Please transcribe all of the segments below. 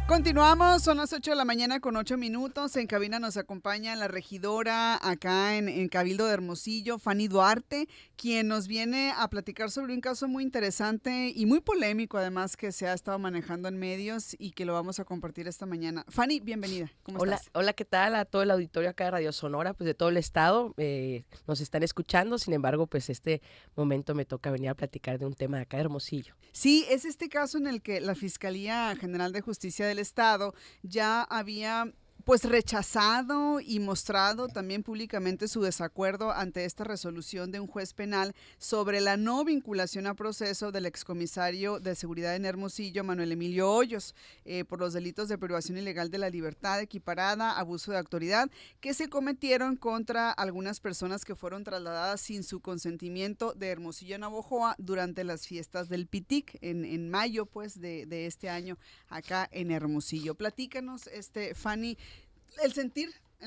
Continuamos, son las 8 de la mañana con 8 minutos. En cabina nos acompaña la regidora acá en Cabildo de Hermosillo, Fanny Duarte, quien nos viene a platicar sobre un caso muy interesante y muy polémico, además, que se ha estado manejando en medios y que lo vamos a compartir esta mañana. Fanny, bienvenida. ¿Cómo estás? Hola, ¿qué tal? A todo el auditorio acá de Radio Sonora, pues de todo el estado, nos están escuchando, sin embargo, pues este momento me toca venir a platicar de un tema de acá de Hermosillo. Sí, es este caso en el que la Fiscalía General de Justicia del Estado ya había pues rechazado y mostrado también públicamente su desacuerdo ante esta resolución de un juez penal sobre la no vinculación a proceso del excomisario de seguridad en Hermosillo, Manuel Emilio Hoyos, por los delitos de privación ilegal de la libertad equiparada, abuso de autoridad, que se cometieron contra algunas personas que fueron trasladadas sin su consentimiento de Hermosillo a Navojoa durante las fiestas del PITIC en mayo pues de este año acá en Hermosillo. Platícanos, Fanny,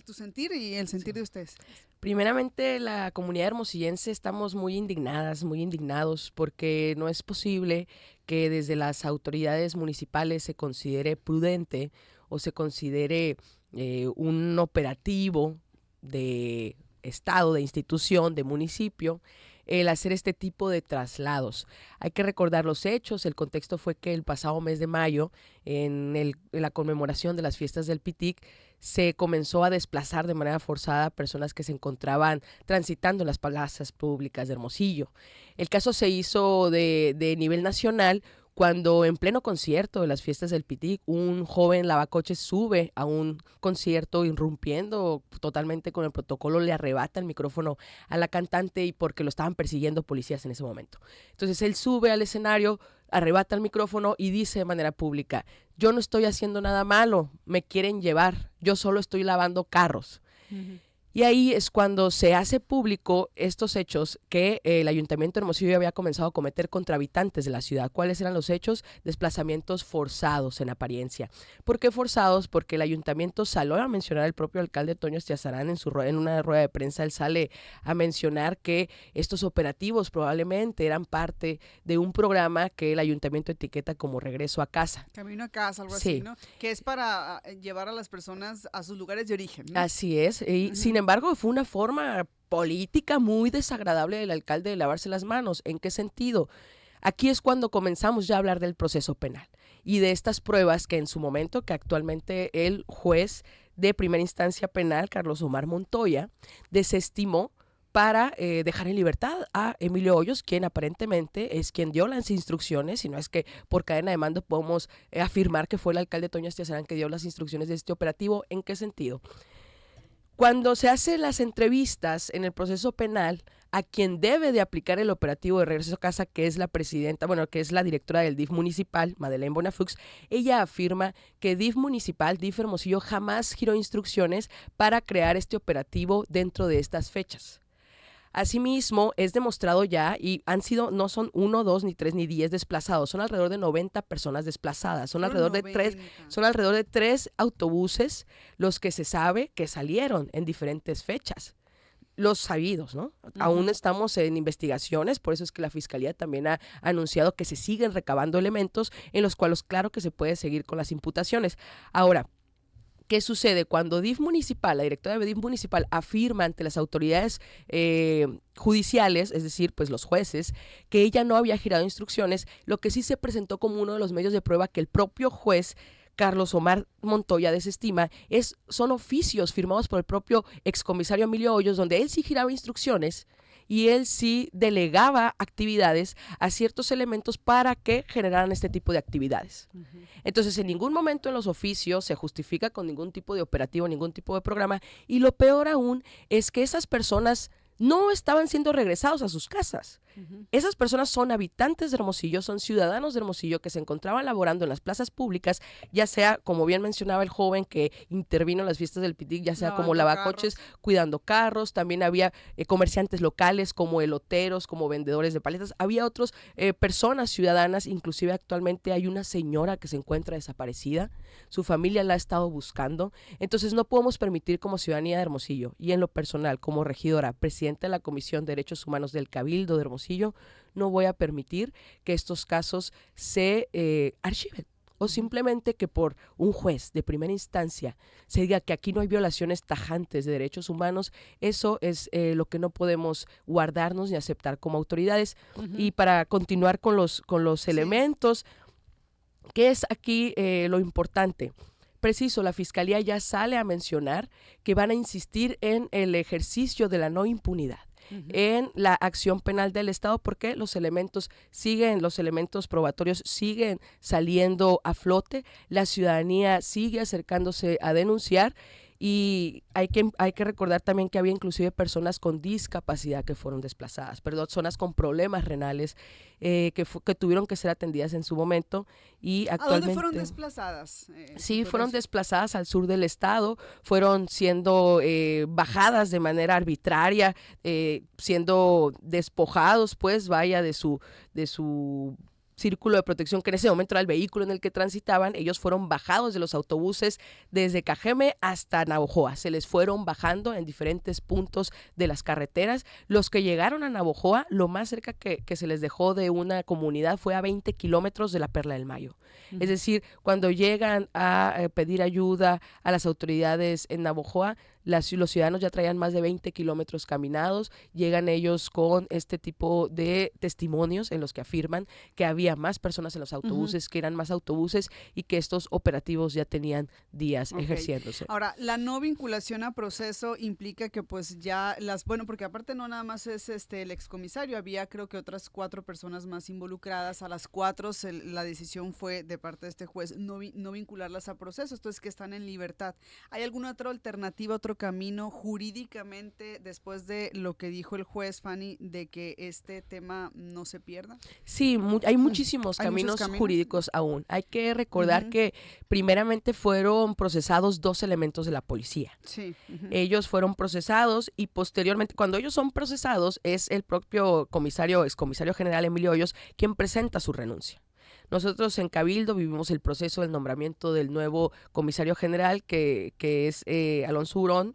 tu sentir y el sentir de ustedes. Primeramente, la comunidad hermosillense estamos muy indignadas, muy indignados, porque no es posible que desde las autoridades municipales se considere prudente o se considere un operativo de estado, de institución, de municipio, el hacer este tipo de traslados. Hay que recordar los hechos. El contexto fue que el pasado mes de mayo, en la conmemoración de las fiestas del PITIC, se comenzó a desplazar de manera forzada a personas que se encontraban transitando en las plazas públicas de Hermosillo. El caso se hizo de nivel nacional cuando en pleno concierto de las fiestas del PITIC, un joven lavacoches sube a un concierto irrumpiendo totalmente con el protocolo, le arrebata el micrófono a la cantante y porque lo estaban persiguiendo policías en ese momento. Entonces él sube al escenario, arrebata el micrófono y dice de manera pública: yo no estoy haciendo nada malo, me quieren llevar, yo solo estoy lavando carros. Uh-huh. Y ahí es cuando se hace público estos hechos que el Ayuntamiento de Hermosillo había comenzado a cometer contra habitantes de la ciudad. ¿Cuáles eran los hechos? Desplazamientos forzados en apariencia. ¿Por qué forzados? Porque el Ayuntamiento salió a mencionar, el propio alcalde Toño Estiazarán en una rueda de prensa, él sale a mencionar que estos operativos probablemente eran parte de un programa que el Ayuntamiento etiqueta como regreso a casa. Camino a casa, algo así, ¿no? Que es para llevar a las personas a sus lugares de origen, ¿no? Así es, y uh-huh. Sin embargo fue una forma política muy desagradable del alcalde de lavarse las manos. ¿En qué sentido? Aquí es cuando comenzamos ya a hablar del proceso penal y de estas pruebas que en su momento, que actualmente el juez de primera instancia penal, Carlos Omar Montoya, desestimó para dejar en libertad a Emilio Hoyos, quien aparentemente es quien dio las instrucciones, si no es que por cadena de mando podemos afirmar que fue el alcalde Toño Estiazarán que dio las instrucciones de este operativo. ¿En qué sentido? Cuando se hacen las entrevistas en el proceso penal, a quien debe de aplicar el operativo de regreso a casa, que es la presidenta, que es la directora del DIF municipal, Madeleine Bonafux, ella afirma que DIF municipal, DIF Hermosillo, jamás giró instrucciones para crear este operativo dentro de estas fechas. Asimismo, es demostrado ya, y han sido, no son 1, 2, ni 3, ni 10 desplazados, son alrededor de 90 personas desplazadas, son alrededor de 3 autobuses los que se sabe que salieron en diferentes fechas. Los sabidos, ¿no? Uh-huh. Aún estamos en investigaciones, por eso es que la Fiscalía también ha anunciado que se siguen recabando elementos en los cuales claro que se puede seguir con las imputaciones. Ahora, ¿qué sucede? Cuando DIF municipal, la directora de DIF municipal afirma ante las autoridades judiciales, es decir, pues los jueces, que ella no había girado instrucciones, lo que sí se presentó como uno de los medios de prueba que el propio juez Carlos Omar Montoya desestima son oficios firmados por el propio excomisario Emilio Hoyos, donde él sí giraba instrucciones y él sí delegaba actividades a ciertos elementos para que generaran este tipo de actividades. Uh-huh. Entonces, en ningún momento en los oficios se justifica con ningún tipo de operativo, ningún tipo de programa, y lo peor aún es que esas personas no estaban siendo regresados a sus casas. Uh-huh. Esas personas son habitantes de Hermosillo, son ciudadanos de Hermosillo que se encontraban laborando en las plazas públicas, ya sea, como bien mencionaba el joven que intervino en las fiestas del PITIC, ya sea como lavacoches, cuidando carros, también había comerciantes locales como eloteros, como vendedores de paletas, había otras personas ciudadanas, inclusive actualmente hay una señora que se encuentra desaparecida, su familia la ha estado buscando, entonces no podemos permitir como ciudadanía de Hermosillo y en lo personal como regidora, presidenta de la Comisión de Derechos Humanos del Cabildo de Hermosillo, no voy a permitir que estos casos se archiven. o simplemente que por un juez de primera instancia se diga que aquí no hay violaciones tajantes de derechos humanos, eso es lo que no podemos guardarnos ni aceptar como autoridades. Y para continuar con los elementos, ¿qué es aquí lo importante? Preciso, la Fiscalía ya sale a mencionar que van a insistir en el ejercicio de la no impunidad, en la acción penal del Estado, porque los elementos probatorios siguen saliendo a flote, la ciudadanía sigue acercándose a denunciar. Y hay que recordar también que había inclusive personas con discapacidad que fueron desplazadas, personas con problemas renales que tuvieron que ser atendidas en su momento y actualmente... ¿A dónde fueron desplazadas? Sí, fueron desplazadas al sur del estado, fueron siendo bajadas de manera arbitraria, siendo despojados, pues vaya, de su círculo de protección, que en ese momento era el vehículo en el que transitaban. Ellos fueron bajados de los autobuses desde Cajeme hasta Navojoa. Se les fueron bajando en diferentes puntos de las carreteras. Los que llegaron a Navojoa, lo más cerca que se les dejó de una comunidad fue a 20 kilómetros de la Perla del Mayo. Es decir, cuando llegan a pedir ayuda a las autoridades en Navojoa, los ciudadanos ya traían más de 20 kilómetros caminados, llegan ellos con este tipo de testimonios en los que afirman que había más personas en los autobuses, que eran más autobuses y que estos operativos ya tenían días ejerciéndose. Ahora, la no vinculación a proceso implica que pues ya porque aparte no nada más es el excomisario, había creo que otras 4 personas más involucradas, a las 4 la decisión fue de parte de este juez no vincularlas a proceso, entonces que están en libertad. ¿Hay alguna otra alternativa, otro camino jurídicamente después de lo que dijo el juez, Fanny, de que este tema no se pierda? Sí, hay muchísimos caminos jurídicos aún. Hay que recordar que primeramente fueron procesados 2 elementos de la policía. Sí. Ellos fueron procesados y posteriormente, cuando ellos son procesados, es el propio excomisario general Emilio Hoyos quien presenta su renuncia. Nosotros en Cabildo vivimos el proceso del nombramiento del nuevo comisario general, que es Alonso Hurón,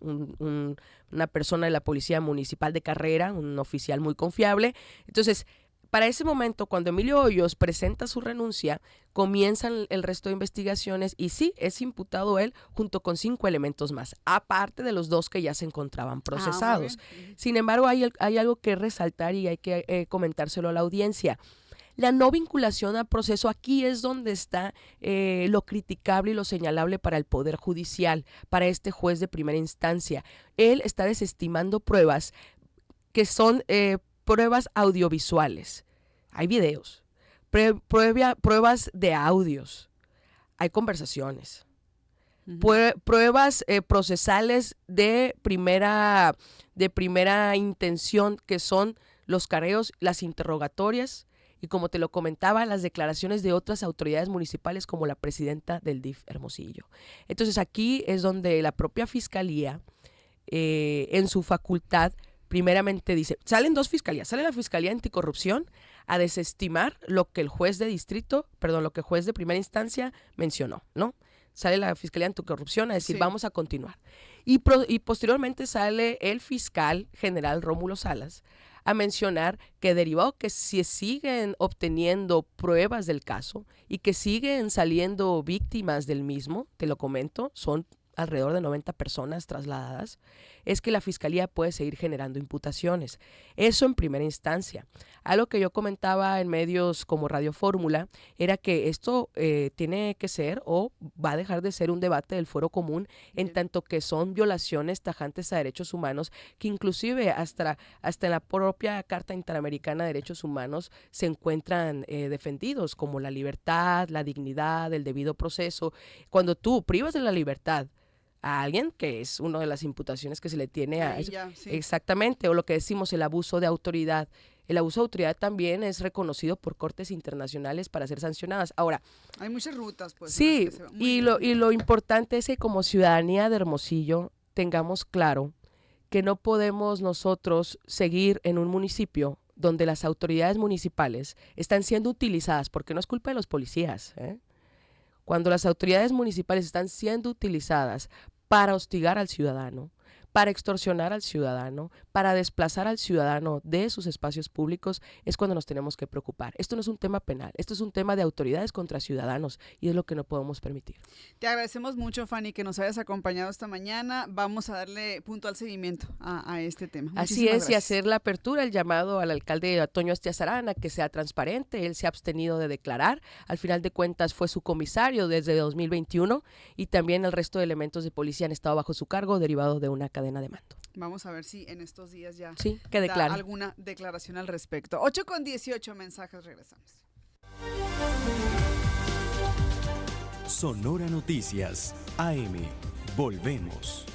una persona de la Policía Municipal de carrera, un oficial muy confiable. Entonces, para ese momento, cuando Emilio Hoyos presenta su renuncia, comienzan el resto de investigaciones y sí, es imputado él junto con 5 elementos más, aparte de los 2 que ya se encontraban procesados. Sin embargo, hay algo que resaltar y hay que comentárselo a la audiencia. La no vinculación a proceso, aquí es donde está lo criticable y lo señalable para el Poder Judicial, para este juez de primera instancia. Él está desestimando pruebas que son pruebas audiovisuales. Hay videos, pruebas de audios, hay conversaciones, pruebas procesales de primera intención, que son los carreos, las interrogatorias, y como te lo comentaba, las declaraciones de otras autoridades municipales como la presidenta del DIF Hermosillo. Entonces aquí es donde la propia Fiscalía, en su facultad, primeramente dice, salen 2 fiscalías, sale la Fiscalía Anticorrupción a desestimar lo que el juez de primera instancia mencionó, ¿no? Sale la Fiscalía Anticorrupción a decir, vamos a continuar. Y posteriormente sale el fiscal general Rómulo Salas a mencionar que derivado que si siguen obteniendo pruebas del caso y que siguen saliendo víctimas del mismo, te lo comento, son alrededor de 90 personas trasladadas, es que la Fiscalía puede seguir generando imputaciones. Eso en primera instancia. Algo que yo comentaba en medios como Radio Fórmula era que esto tiene que ser o va a dejar de ser un debate del fuero común, en tanto que son violaciones tajantes a derechos humanos, que inclusive hasta en la propia Carta Interamericana de Derechos Humanos se encuentran defendidos, como la libertad, la dignidad, el debido proceso. Cuando tú privas de la libertad a alguien, que es una de las imputaciones que se le tiene a ella, exactamente, o lo que decimos, el abuso de autoridad. El abuso de autoridad también es reconocido por cortes internacionales para ser sancionadas. Ahora, hay muchas rutas, pues. Sí, y lo importante es que como ciudadanía de Hermosillo tengamos claro que no podemos nosotros seguir en un municipio donde las autoridades municipales están siendo utilizadas, porque no es culpa de los policías, cuando las autoridades municipales están siendo utilizadas para hostigar al ciudadano, para extorsionar al ciudadano, para desplazar al ciudadano de sus espacios públicos, es cuando nos tenemos que preocupar. Esto no es un tema penal, esto es un tema de autoridades contra ciudadanos y es lo que no podemos permitir. Te agradecemos mucho, Fanny, que nos hayas acompañado esta mañana. Vamos a darle puntual seguimiento a este tema. Así es, y hacer la apertura, el llamado al alcalde Toño Astiazarán a que sea transparente. Él se ha abstenido de declarar. Al final de cuentas fue su comisario desde 2021 y también el resto de elementos de policía han estado bajo su cargo derivado de una cadena de mando. Vamos a ver si en estos días ya que declare alguna declaración al respecto. 8:18 mensajes, regresamos. Sonora Noticias, AM. Volvemos.